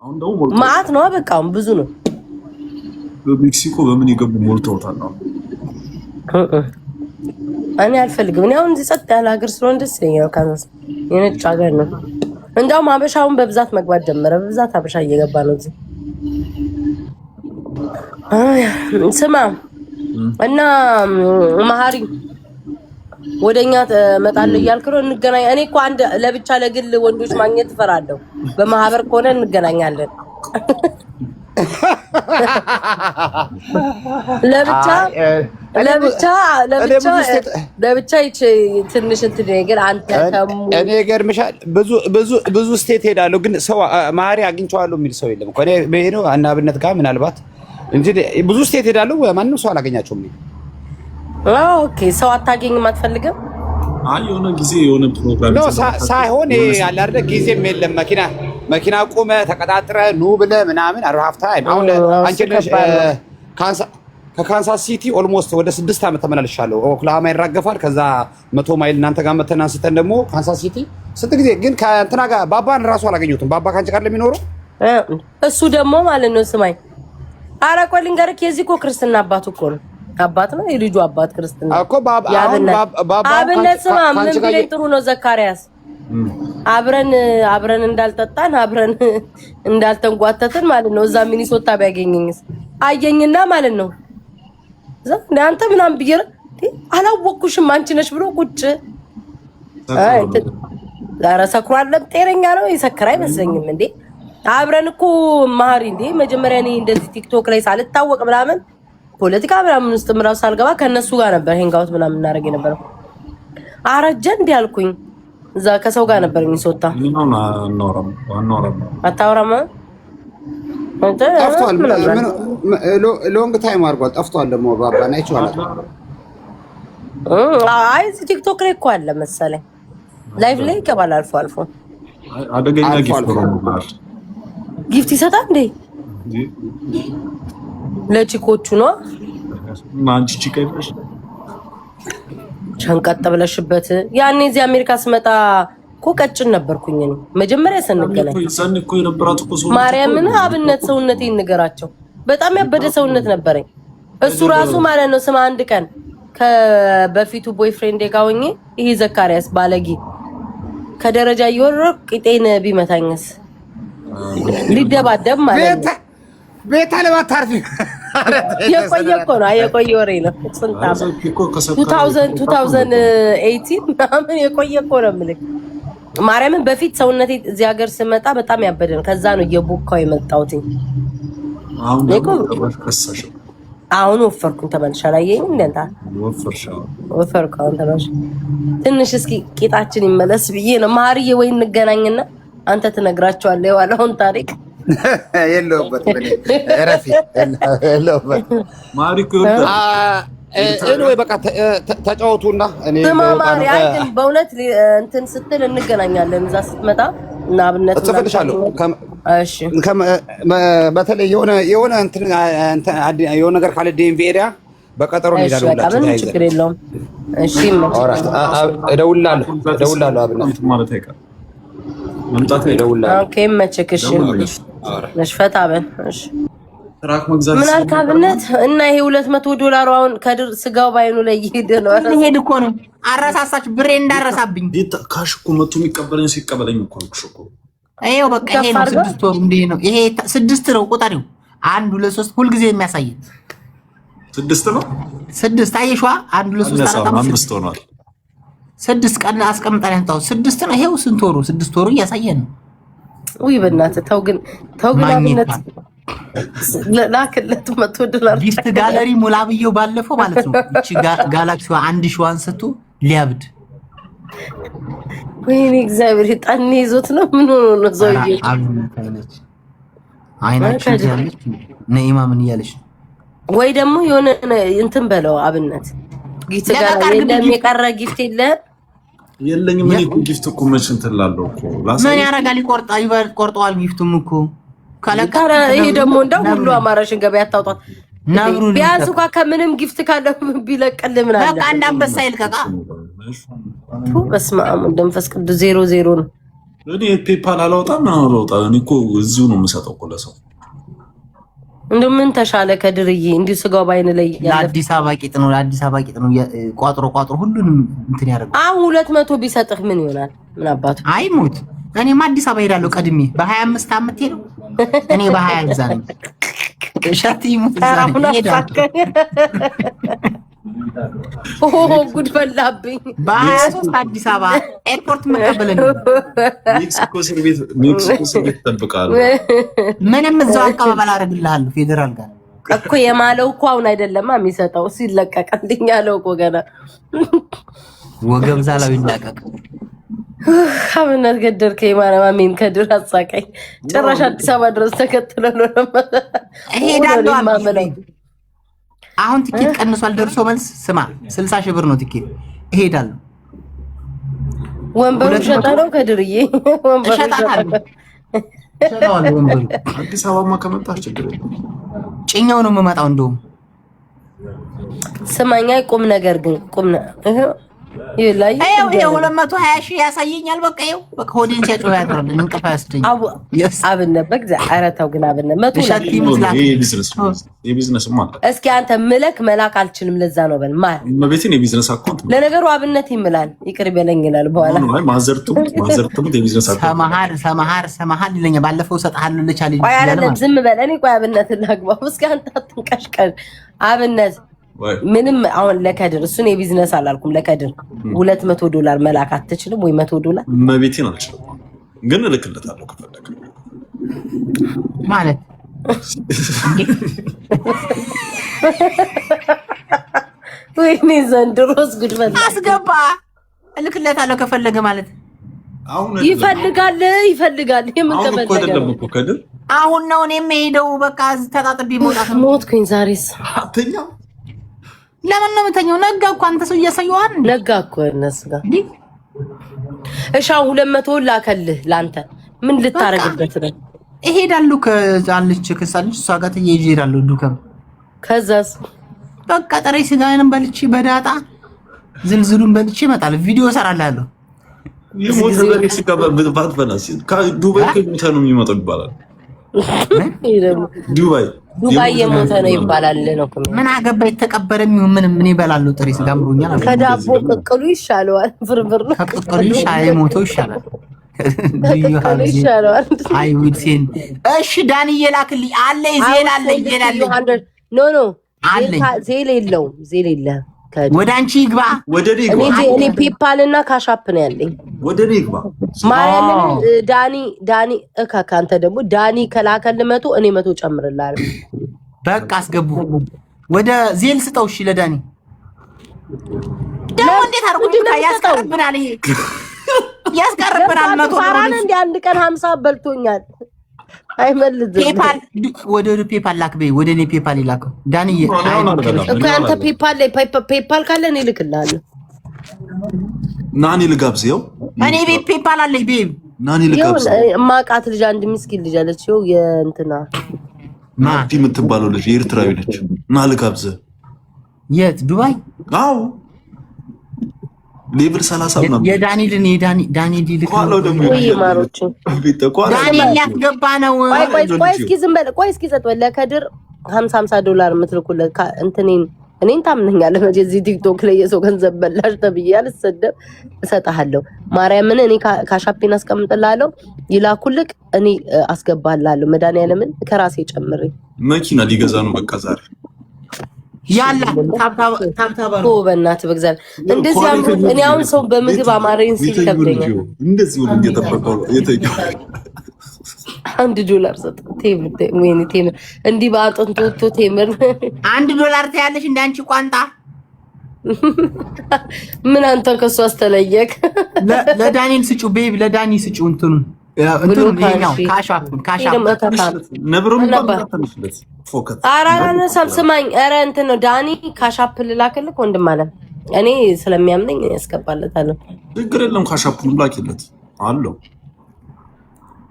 አሁን ደግሞ ማአት ነው በቃ ብዙ ነው። በሜክሲኮ በምን ይገቡ ሞልተውታል ነው። እኔ አልፈልግም። እኔ አሁን ጸጥ ያለ ሀገር ስለሆነ ደስ ይለኛል። ካንሳስ የነጭ ሀገር ነው። እንደውም ሀበሻውን በብዛት መግባት ጀመረ። በብዛት ሀበሻ እየገባ ነው እዚህ። ስማ እና መሀሪ ወደኛ ተመጣለ እያልክ ነው። እንገናኝ። እኔ እኮ አንድ ለብቻ ለግል ወንዶች ማግኘት እፈራለሁ። በማህበር ከሆነ እንገናኛለን። ለብቻ ይች ትንሽ እንትን ነገር አንተ ተሙ እኔ ገርምሻል። ብዙ ስቴት ሄዳለሁ፣ ግን ሰው ማሪ አግኝቼዋለሁ የሚል ሰው የለም እኮ። እኔ በሄደው አናብነት ጋር ምናልባት እንጂ ብዙ ስቴት ሄዳለሁ፣ ማንንም ሰው አላገኛቸውም። ኦኬ ሰው አታገኝም፣ አትፈልግም? አይ የሆነ ጊዜ የሆነ ፕሮግራም ነው ሳይሆን ያለ አይደል ጊዜም የለም። መኪና ቆመ ተቀጣጥረ ኑ ብለህ ምናምን አራፍታ አሁን አንቺ ከካንሳስ ሲቲ ኦልሞስት ወደ 6 ዓመት ተመላልሻለሁ። ኦክላሃማ ይራገፋል። ከዛ 100 ማይል እናንተ ጋር መተን አንስተን ደግሞ ካንሳስ ሲቲ ስንት ጊዜ ግን ከእንትና ጋር ባባን ራሱ አላገኘሁትም። ባባ ካንቺ ጋር ለሚኖረው እሱ ደግሞ ማለት ነው ስማኝ፣ ኧረ ቆይ ልንገርህ፣ የዚህ እኮ ክርስትና አባቱ እኮ ነው። አባት ነው የልጁ አባት ክርስትና እኮ ባባ አብነት ስማ፣ ምን ቢለኝ ጥሩ ነው ዘካሪያስ፣ አብረን እንዳልጠጣን አብረን እንዳልተንጓተትን ማለት ነው። እዛ ሚኒሶታ ቢያገኘኝስ አየኝና ማለት ነው አንተ ምናምን ብዬ አላወቅኩሽም አንቺ ነሽ ብሎ ቁጭ ዛሬ ሰክሯል። ጤነኛ ነው የሰከረ አይመስለኝም እንዴ። አብረን እኮ ማሪ እንዴ መጀመሪያ እኔ እንደዚህ ቲክቶክ ላይ ሳልታወቅ ምናምን ፖለቲካ ምናምን ውስጥ ምራው ሳልገባ ከነሱ ጋር ነበር ሄንጋውት ምናምን እናደርግ የነበረው። አረጀ እንዴ አልኩኝ። እዛ ከሰው ጋር ነበር የሚሶታ አታወራም ጠፍቷል። ሎንግ ታይም አድርጓል። ጠፍቷል ደግሞ ባባና ይችላል። አይ ቲክቶክ ላይ እኮ አለ መሰለኝ ላይቭ ላይ ይገባል አልፎ አልፎ። አደገኛ ጊፍት ይሰጣል እንዴ ለቺኮቹ ነው? ማንቺ ቺካይሽ ሸንቀጥ ብለሽበት ያኔ እዚህ አሜሪካ ስመጣ እኮ ቀጭን ነበርኩኝ እኔ መጀመሪያ ስንገናኝ። እኮ የነበራት እኮ ሰው ማርያምን አብነት ሰውነቴን ንገራቸው። በጣም ያበደ ሰውነት ነበረኝ። እሱ ራሱ ማለት ነው ስማ አንድ ቀን ከበፊቱ ቦይፍሬንድ ጋር ሆኜ ይሄ ዘካሪያስ ባለጊ ከደረጃ እየወረድኩ ቂጤን ቢመታኝስ ሊደባደብ ማለት ነው። ቤታ ለማታርፊ የቆየ እኮ ነው። የቆየ ወሬ ነው። 2018 ምናምን የቆየ እኮ ነው የምልህ ማርያምን። በፊት ሰውነቴ እዚህ ሀገር ስመጣ በጣም ያበደን። ከዛ ነው እየቦካው የመጣሁት። አሁን ወፈርኩኝ ተመልሻ ላየኝ እንደንታ ወፈርኩ። አሁን ተመልሻ ትንሽ እስኪ ቂጣችን ይመለስ ብዬ ነው። ማርዬ ወይ እንገናኝና አንተ ትነግራቸዋለህ የዋለውን ታሪክ። የለውበት ረፊ የለውበት ማሪኮ ወይ በቃ ተጫወቱና እኔ ማማሪ አይደል በእውነት እንትን ስትል እንገናኛለን። እዛ ስትመጣ እና አብነት ተፈልሻለሁ። እሺ በተለይ የሆነ እንትን የሆነ ነገር ካለ ዲኤምቪ ኤሪያ በቀጠሮ እንሄዳለን። ሁላችን ችግር የለውም። እሺ እደውላለሁ አብነት ማለት አይቀርም መምጣት እደውላለሁ። ኦኬ መቸክሽ ነሽ ፈታ በል። እሺ ምን አልክ አብነት? እና ይሄ $200 አሁን ከድር ስጋው ባይኑ ላይ ይሄድ ነው። ይሄድ እኮ ነው። አረሳሳች ብሬ እንዳረሳብኝ ካሽ እኮ መቶ የሚቀበለኝ ሲቀበለኝ እኮ ነው እኮ ይሄው በቃ ይሄ ነው 6 ወር እንዴ ነው ይሄ 6 ነው ቁጥሪው 1 2 3 ሁሉ ጊዜ የሚያሳየን 6 ነው 6 አየሽዋ 1 2 3 4 5 ሆኗል። 6 ቀን አስቀምጠን ያንታው 6 ነው። ይሄው ስንት ወሩ 6 ወሩ እያሳየን ነው። ውይ በእናትህ ተው ግን አብነት ላክለት $100 ጊፍት ጋለሪ ሙላ ብየው ባለፈው ማለት ነው። እቺ ጋላክሲዋ 1000 አንስቶ ሊያብድ ወይኔ እግዚአብሔር ጣኔ ይዞት ነው። ምን ሆኖ ነው ዘውዬ? አይናችን ያለች ነይማ ምን እያለች ወይ ደግሞ የሆነ እንትን በለው አብነት ጊፍት ጋለሪ የለም የቀረ ጊፍት የለኝም። እኔ እኮ ጊፍት እኮ መች እንትን እላለሁ እኮ ምን ያደርጋል? ይቆርጠዋል ጊፍቱም እኮ ካለካራ። ይሄ ደግሞ እንደው ሁሉ አማራሽን ገበያ አታውጣት። ቢያንስ እንኳን ከምንም ጊፍት ካለ ቢለቅልህ ምን አለ? በቃ አንድ አንበሳ ይልቀቃ። በስመ አብ ወመንፈስ ቅዱስ 00 ነው። እኔ ፔፓል አላወጣም ምን አላወጣም። እኔ እኮ እዚሁ ነው የምሰጠው እኮ ለሰው። እንደው ምን ተሻለ ከድርዬ እንዲሁ ስጋው ባይን ላይ ለአዲስ አበባ ቂጥ ነው ለአዲስ አበባ ቂጥ ነው ቋጥሮ ሁሉንም እንትን ያደርጋል። አሁን 200 ቢሰጥህ ምን ይሆናል? ምን አባቱ አይሞት። እኔማ አዲስ አበባ ሄዳለሁ ቀድሜ በ25 ዓመት ሄደው እኔ በ20 እዛ ነኝ። ሻቲ ሙታራ ጉድ ፈላብኝ። በ23 አዲስ አበባ ኤርፖርት መቀበለኝ። ሜክሲኮ እስር ቤት ተጠብቃለሁ። ምንም እዛው አቀባበል አደርግልሃለሁ። ፌደራል ጋር እኮ የማለው እኮ አሁን አይደለም የሚሰጠው ሲለቀቅ እንደኛ ያለው እኮ ገና ወገብ ዛላው ይላቀቅ። አብነት ገደልከኝ ማርያም አሜን። ከድር አሳቀኝ። ጭራሽ አዲስ አበባ ድረስ ተከትሎ ነው እሄዳለሁ። አሁን ቲኬት ቀንሷል። ደርሶ መልስ ስማ 60 ሺህ ብር ነው ቲኬት። እሄዳለሁ። ወንበሩ ሸጣ ነው ከድርዬ ወንበሩ ሸጣ ነው። ወንበሩ አዲስ አበባማ ከመጣች ችግር የለም። ጭኛው ነው የምመጣው። እንደውም ስማኛ ቁም ነገር ግን ቁም ነገር ይላይ ይሄው 220 ሺህ ያሳየኛል። በቃ ይሄው በቃ ሆዴን ሲያጮህ ያድራል። እንቅፋ ያስደኝ አብነት በግዛ አረታው ግን አብነት መቶ የቢዝነስ ማለት እስኪ አንተ ምለክ መላክ አልችልም። ለዛ ነው በል ማር መቤቴን የቢዝነስ አካውንት ለነገሩ አብነት ይምላል ይቅር በለኝ ይላል። በኋላ ማዘርቱም የቢዝነስ አካውንት ሰማሃል ይለኛል። ባለፈው ሰጣሃለሁ ለቻሌንጅ ቆይ አይደለም ዝም በል። እኔ ቆይ አብነት ላግባው እስኪ አንተ አትንቀሽቀሽ አብነት ምንም አሁን ለከድር እሱን የቢዝነስ አላልኩም። ለከድር $200 መላክ አትችልም ወይ? $100 መቤቴን አልችልም፣ ግን እልክለታለሁ ከፈለክ ማለት ወይኔ ዘንድሮስ ጉድ ፈላ። አስገባ እልክለታለሁ ከፈለገ ማለት አሁን ይፈልጋል። የምን ከፈለገ አሁን ነው እኔ የምሄደው። በቃ ተጣጥቤ መውጣት ነው። ሞትኩኝ ዛሬስ። አተኛ ለምን ነው የምተኛው? ነጋ እኮ አንተ ሰው እያሳየዋል። ነጋ እኮ እነሱ ጋር እሺ። 200 ላከልህ ላንተ ምን ልታረግበት ነው? እሄዳለሁ። ከዛልች ከሳልች እሷ ጋር ተያይዤ እሄዳለሁ። ዱከም ከዛስ በቃ ጥሬ ስጋዬን በልቼ በዳጣ ዝልዝሉን በልቼ እመጣለሁ። ቪዲዮ እሰራላለሁ። የሞተ በሬ ስጋ ባትበላስ ከዱባይ ከሞተ ነው የሚመጣው ይባላል። ዱባይ የሞተ ነው ይባላል ነው። ምን አገባ የተቀበረ ምን ይበላሉ? ጥሬ ስጋ አምሮኛል። ከዳቦ ቅቅሉ ይሻለዋል። ፍርፍር ነው ከቅቅሉ ሻይ ሞተው ይሻላል። አይ ዊድሴን እሺ። ዳንዬ ላክልኝ አለ ዜል አለ ኖ ዜል የለውም። ዜል የለህም። ወደ አንቺ ይግባ። ወደ እኔ ፔፓል እና ካሻፕ ነው ያለኝ። ወደ እኔ ይግባ። ማርያምን ዳኒ ካንተ ደግሞ ዳኒ ከላከል 100 እኔ 100 ጨምርላለሁ። በቃ አስገቡ። ወደ ዜል ስጠው። እሺ ለዳኒ ደግሞ እንዴት አርጉ ያስቀርብናል። ይሄ ያስቀርብናል። 100 ፋራን እንደ አንድ ቀን 50 በልቶኛል። አይመልዝም። ፔፓል ወደ ፔፓል ላክ በይ። ወደ እኔ ፔፓል ይላከው ዳንዬ። እኮ አንተ ፔፓል ላይ ፔፓል ካለ እኔ እልክልሃለሁ። ናኒ ልጋብዝው። እኔ ቤት ፔፓል አለኝ። ቤብ ናኒ ልጋብዝው። ማቃት ልጅ አንድ ምስኪን ልጅ አለች። ይኸው የእንትና ማዲ የምትባለው ልጅ ኤርትራዊ ነች። ና ልጋብዝህ። የት? ዱባይ? አዎ ሌቭል 30 ነው። የዳኒልን ዳኒ ዲልክ ወይ ማሮች ዳኒ ያስገባ ነው። ቆይ እስኪ ዝም በል። ቆይ እስኪ ሰጥ ወለ ከድር $50 የምትልኩለት እኔን ታምነኛለህ? መቼ እዚህ ቲክቶክ ላይ የሰው ገንዘብ በላሽ ተብዬ አልሰደብ። እሰጥሃለሁ። ማርያምን እኔ ካሻፔን አስቀምጥልሃለሁ። ይላኩልክ እኔ አስገባልሃለሁ። መድኃኒዓለምን ከራሴ ጨምሬ መኪና ሊገዛ ነው በቃ ዛሬ ያላ ታብታባ ኦ በእናትህ በእግዚአብሔር እንደዚህ አምሮት። እኔ አሁን ሰው በምግብ አማረኝ ሲል ከብደኛል። እንደዚህ ሁሉ እየተፈቀው የተኛው $1 ሰጥ ቴምር ወይኔ ቴምር እንዲህ በአጥንቱ ወጥቶ ቴምር $1 ታያለሽ። እንዳንቺ ቋንጣ ምን አንተ ከሱ አስተለየክ። ለዳኒን ስጩ ቤቢ፣ ለዳኒ ስጩ እንትኑን ይሄኛው ካሻፕ ነብሩን ተነስለት ፎከስ አራራነ ሰብስማኝ። ኧረ እንትን ነው ዳኒ ካሻፕ ልላክልክ ወንድም አለ። እኔ ስለሚያምነኝ ያስገባለታለሁ። ችግር የለም። ካሻፑን ላኪለት አለው።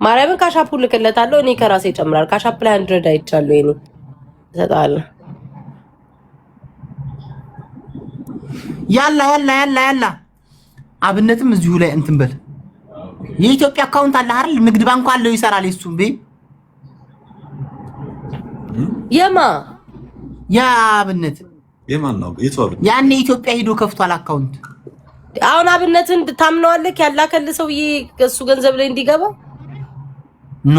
ማርያምን ካሻፑን ልክለታለሁ። እኔ ከራሴ ጨምራል። ካሻፕ ላይ 100 አይቻለሁ። እኔ እሰጣለሁ። ያላ አብነትም እዚሁ ላይ እንትን በል የኢትዮጵያ አካውንት አለ አይደል? ንግድ ባንኩ አለው ይሰራል። እሱም ቤ የማ ያብነት የማን ነው? የቷብ ያኔ ኢትዮጵያ ሄዶ ከፍቷል አካውንት። አሁን አብነትን ታምነዋለህ? ያላከል ሰውዬ እሱ ገንዘብ ላይ እንዲገባ ኖ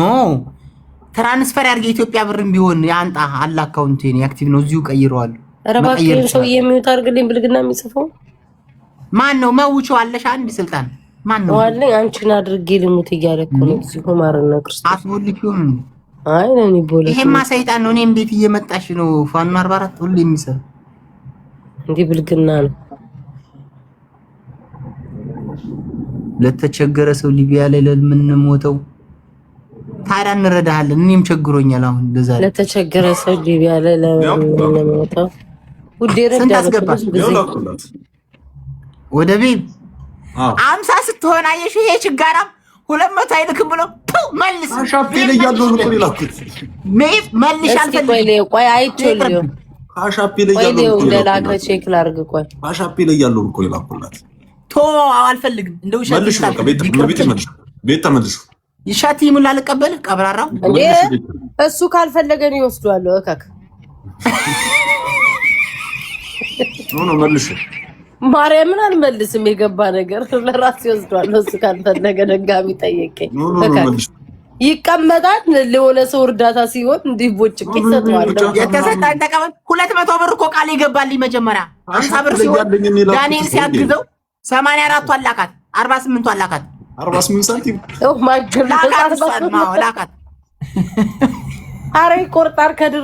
ትራንስፈር ያርገ ኢትዮጵያ ብርም ቢሆን ያንጣ አለ አካውንት የኔ አክቲቭ ነው። እዚሁ ቀይረዋል። ረባክን ሰውዬ የሚውት አርግልኝ ብልግና የሚጽፈው ማን ነው? መውቹ አለሽ አንድ ስልጣን ማን ነው? ዋለኝ አንቺን አድርጌ ልሙት እያለ እኮ ነው። እዚሁ ማርና ክርስቶስ አትቦልኪውም። አይ ነው የሚቦለው። ይሄማ ሰይጣን ነው። እኔም ቤት እየመጣሽ ነው። ፋኖ 44 ሁሉ የሚሰራ እንዴ ብልግና ነው። ለተቸገረ ሰው ሊቢያ ላይ ለምንሞተው ታዲያ እንረዳሃለን። እኔም ቸግሮኛል አሁን እንደዛ ለተቸገረ ሰው ሊቢያ ላይ ለምንሞተው ውዴ ረዳለሁ ወደ ቤት 50 ስትሆን አየሽ ይሄ ችጋራም 200 አይልክም ብሎ መልስ አሻፔ ላይ ያለው ነው ይላኩት መልሽ አልፈልግም። ቆይ አይቼልኝ አሻፔ ላይ ያለው ነው እንደላከ ቼክ ላድርግ። ቆይ አሻፔ ላይ ያለው ነው ይላኩላት። ቶ አልፈልግም እንደው መልሽ በቃ ቤት ተመልሽ ይሻት ይሙላ ልቀበል ቀብራራው እንዴ እሱ ካልፈለገ ነው ይወስዷል። እከክ ኖ መልሽ ማርያምን አልመልስም። የገባ ነገር ለራስ ይወስዷል። እሱ ካልፈለገ ደጋሚ ጠየቀኝ። ይቀመጣል ለሆነ ሰው እርዳታ ሲሆን እንዲህ ቦጭቅ ይሰጣል። የተሰጣኝ ተቀበል 200 ብር እኮ ቃል ይገባልኝ መጀመሪያ 50 ብር ሲሆን ዳንኤል ሲያግዘው 84 አላካት 48 አላካት 48 ሳንቲም ኦ ማይ ጋድ ላካት አሬ ቆርጣር ከድር